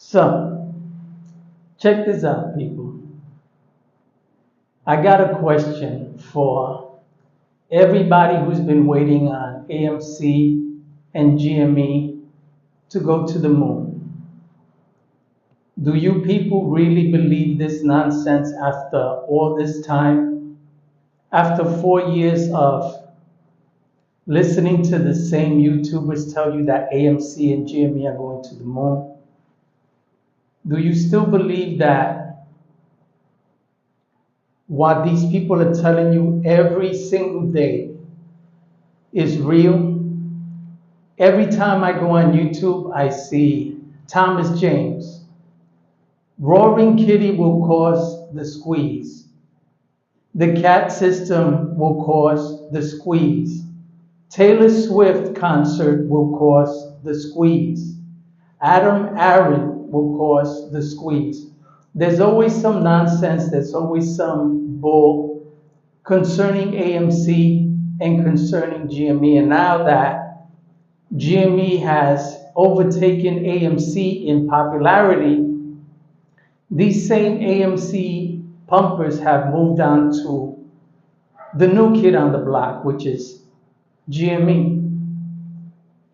So, check this out, people. I got a question for everybody who's been waiting on AMC and GME to go to the moon. Do you people really believe this nonsense after all this time? After 4 years of listening to the same YouTubers tell you that AMC and GME are going to the moon? Do you still believe that what these people are telling you every single day is real? Every time I go on YouTube, I see Thomas James. Roaring Kitty will cause the squeeze. The cat system will cause the squeeze. Taylor Swift concert will cause the squeeze. Adam Aaron will cause the squeeze. There's always some nonsense, there's always some bull concerning AMC and concerning GME. And now that GME has overtaken AMC in popularity, these same AMC pumpers have moved on to the new kid on the block, which is GME.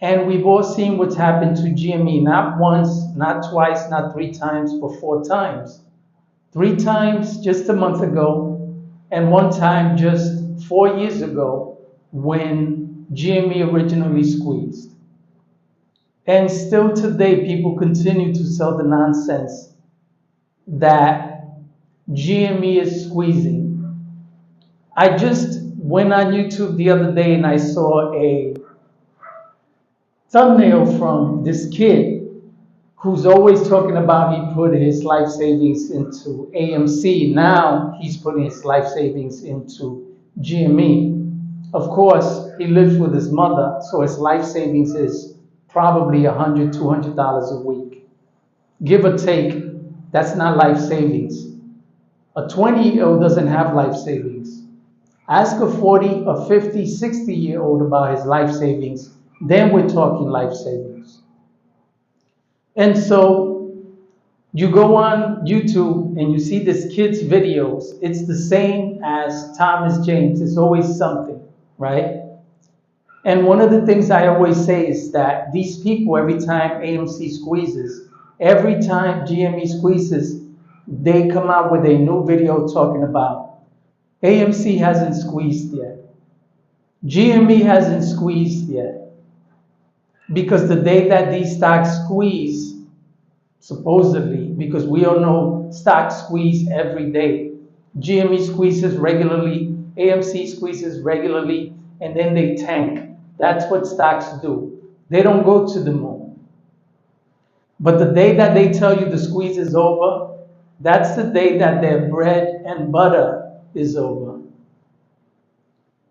And we've all seen what's happened to GME, not once, not twice, not 3 times, but 4 times. 3 times just a month ago, and 1 time just 4 years ago when GME originally squeezed. And still today, people continue to sell the nonsense that GME is squeezing. I just went on YouTube the other day and I saw a thumbnail from this kid who's always talking about he put his life savings into AMC. Now he's putting his life savings into GME. Of course, he lives with his mother, so his life savings is probably $100, $200 a week. Give or take, that's not life savings. A 20-year-old doesn't have life savings. Ask a 40, a 50, 60-year-old about his life savings, then we're talking life savings. And so you go on YouTube and you see this kid's videos. It's the same as Thomas James. It's always something, right? And one of the things I always say is that these people, every time AMC squeezes, every time GME squeezes, they come out with a new video talking about AMC hasn't squeezed yet. GME hasn't squeezed yet. Because the day that these stocks squeeze, supposedly, because we all know stocks squeeze every day. GME squeezes regularly, AMC squeezes regularly, and then they tank. That's what stocks do. They don't go to the moon. But the day that they tell you the squeeze is over, that's the day that their bread and butter is over.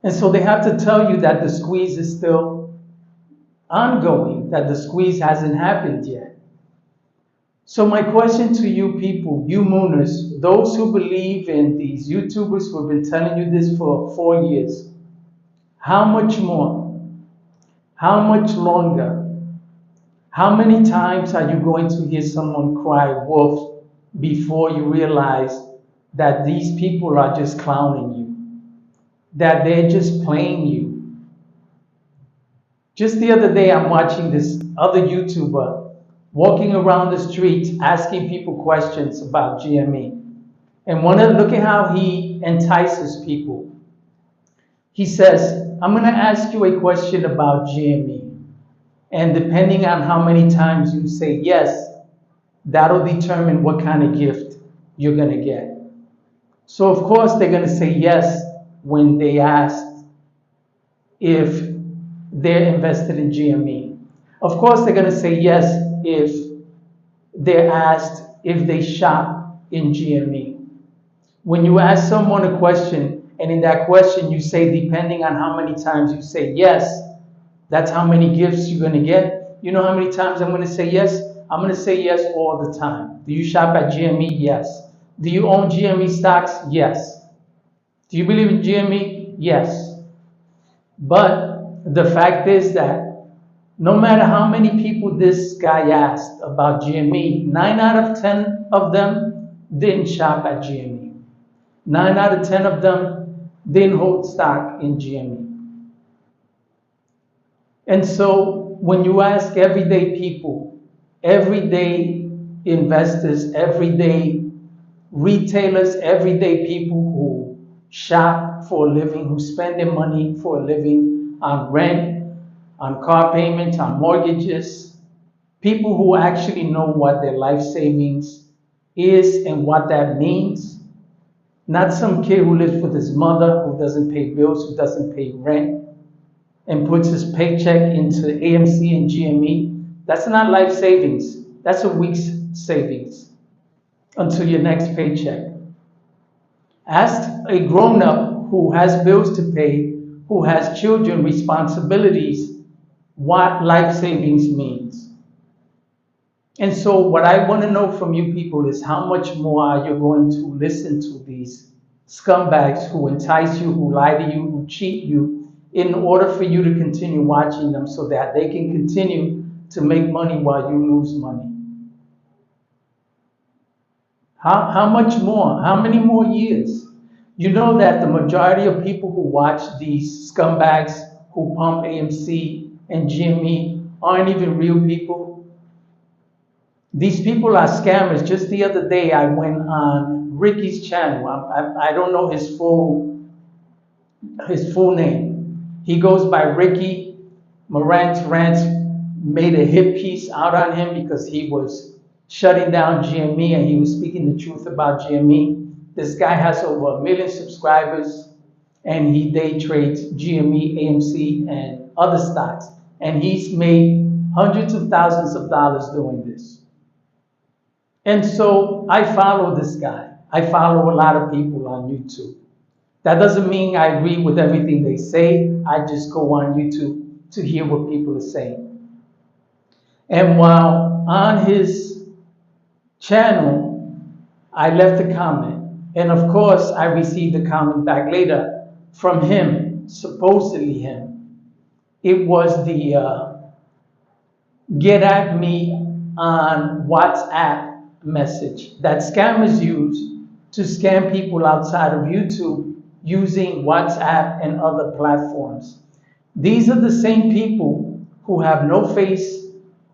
And so they have to tell you that the squeeze is still ongoing, that the squeeze hasn't happened yet. So my question to you people, you mooners, those who believe in these YouTubers who have been telling you this for 4 years, how much more? How much longer? How many times are you going to hear someone cry wolf before you realize that these people are just clowning you, that they're just playing you? Just the other day, I'm watching this other YouTuber walking around the streets asking people questions about GME. And look at how he entices people. He says, I'm going to ask you a question about GME. And depending on how many times you say yes, that'll determine what kind of gift you're going to get. So of course, they're going to say yes when they asked if they're invested in GME. Of course, they're going to say yes if they're asked if they shop in GME. When you ask someone a question, and in that question you say, depending on how many times you say yes, that's how many gifts you're going to get. You know how many times I'm going to say yes? I'm going to say yes all the time. Do you shop at GME? Yes. Do you own GME stocks? Yes. Do you believe in GME? Yes. But the fact is that No matter how many people this guy asked about GME, 9 out of 10 of them didn't shop at GME. 9 out of 10 of them didn't hold stock in GME. And so when you ask everyday people, everyday investors, everyday retailers, everyday people who shop for a living, who spend their money for a living on rent, on car payments, on mortgages, people who actually know what their life savings is and what that means, not some kid who lives with his mother, who doesn't pay bills, who doesn't pay rent, and puts his paycheck into AMC and GME. That's not life savings. That's a week's savings until your next paycheck. Ask a grown up who has bills to pay, who has children, responsibilities, what life savings means. And so, what I want to know from you people is how much more are you going to listen to these scumbags who entice you, who lie to you, who cheat you, in order for you to continue watching them so that they can continue to make money while you lose money? How much more? How many more years? You know that the majority of people who watch these scumbags who pump AMC and GME aren't even real people. These people are scammers. Just the other day, I went on Ricky's channel. I don't know his full name. He goes by Ricky. Marantz Rants made a hit piece out on him because he was shutting down GME and he was speaking the truth about GME. This guy has over 1 million subscribers and he day trades GME, AMC, and other stocks. And he's made hundreds of thousands of dollars doing this. And so I follow this guy. I follow a lot of people on YouTube. That doesn't mean I agree with everything they say. I just go on YouTube to hear what people are saying. And while on his channel, I left a comment. And of course, I received a comment back later from him, supposedly him. It was the get at me on WhatsApp message that scammers use to scam people outside of YouTube using WhatsApp and other platforms. These are the same people who have no face,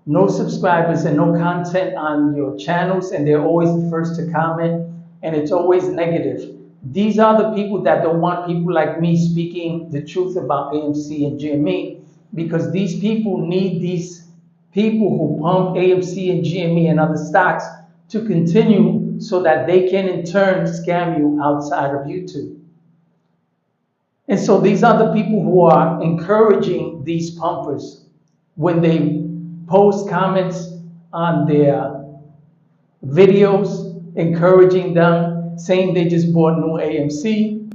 no subscribers, and no content on your channels, and they're always the first to comment, and it's always negative. These are the people that don't want people like me speaking the truth about AMC and GME, because these people need these people who pump AMC and GME and other stocks to continue so that they can in turn scam you outside of YouTube. And so these are the people who are encouraging these pumpers when they post comments on their videos, encouraging them, saying they just bought new AMC,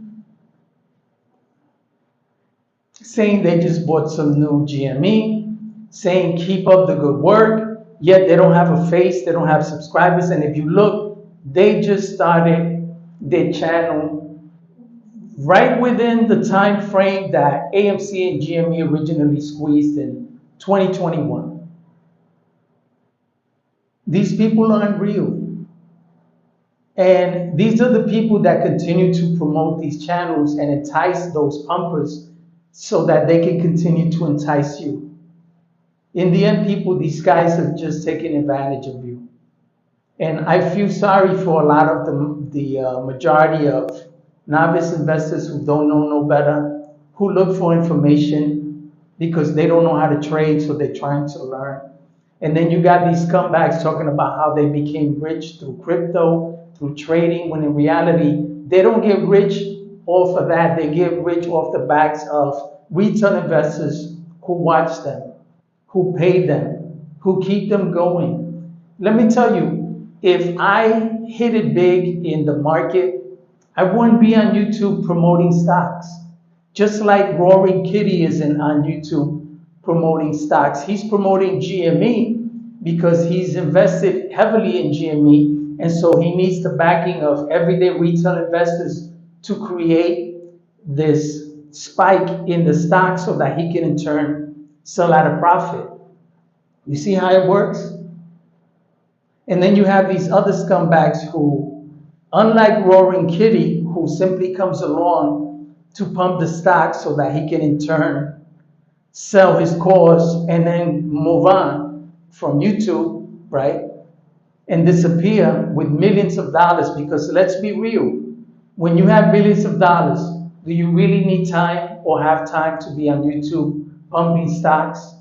saying they just bought some new GME, saying keep up the good work, yet they don't have a face, they don't have subscribers. And if you look, they just started their channel right within the time frame that AMC and GME originally squeezed in 2021. These people aren't real. And these are the people that continue to promote these channels and entice those pumpers so that they can continue to entice you. In the end, people, these guys are just taking advantage of you. And I feel sorry for a lot of the majority of novice investors who don't know no better, who look for information because they don't know how to trade, so they're trying to learn. And then you got these scumbags talking about how they became rich through crypto, through trading, when in reality, they don't get rich off of that. They get rich off the backs of retail investors who watch them, who pay them, who keep them going. Let me tell you, if I hit it big in the market, I wouldn't be on YouTube promoting stocks. Just like Roaring Kitty isn't on YouTube promoting stocks. He's promoting GME because he's invested heavily in GME, and so he needs the backing of everyday retail investors to create this spike in the stock so that he can in turn sell at a profit. You see how it works? And then you have these other scumbags who, unlike Roaring Kitty, who simply comes along to pump the stock so that he can in turn sell his cause and then move on from YouTube, right? And disappear with millions of dollars. Because let's be real, when you have millions of dollars, do you really need time or have time to be on YouTube pumping stocks?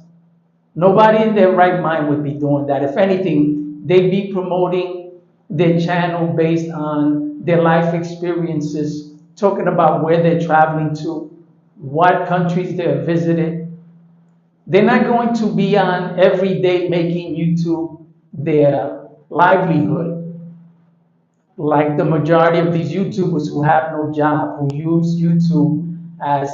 Nobody in their right mind would be doing that. If anything, they'd be promoting their channel based on their life experiences, talking about where they're traveling to, what countries they've visited. They're not going to be on every day making YouTube their livelihood, like the majority of these YouTubers who have no job, who use YouTube as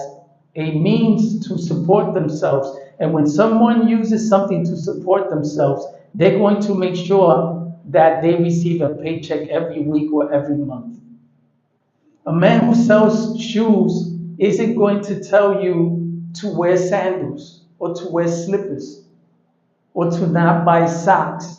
a means to support themselves. And when someone uses something to support themselves, they're going to make sure that they receive a paycheck every week or every month. A man who sells shoes isn't going to tell you to wear sandals or to wear slippers or to not buy socks.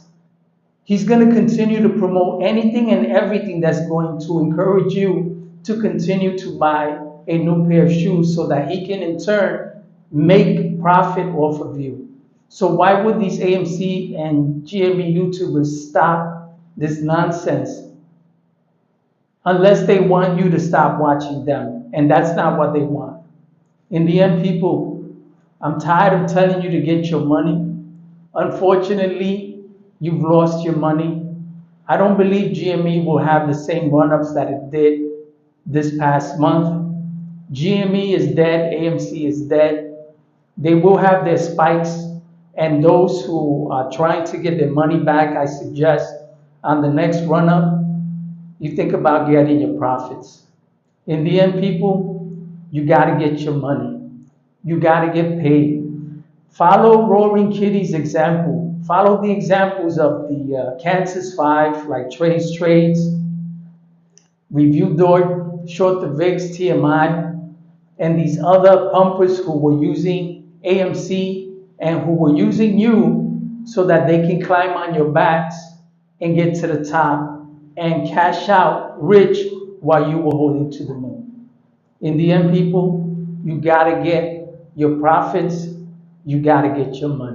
He's going to continue to promote anything and everything that's going to encourage you to continue to buy a new pair of shoes so that he can in turn make profit off of you. So why would these AMC and GME YouTubers stop this nonsense unless they want you to stop watching them? And that's not what they want. In the end, people, I'm tired of telling you to get your money. Unfortunately, you've lost your money. I don't believe GME will have the same run-ups that it did this past month. GME is dead, AMC is dead. They will have their spikes, and those who are trying to get their money back, I suggest on the next run-up, you think about getting your profits. In the end, people, you got to get your money. You got to get paid. Follow Roaring Kitty's example. Follow the examples of the Kansas Five, like Trades, Review Door, Short the VIX, TMI, and these other pumpers who were using AMC and who were using you so that they can climb on your backs and get to the top and cash out rich while you were holding to the moon. In the end, people, you got to get your profits, you got to get your money.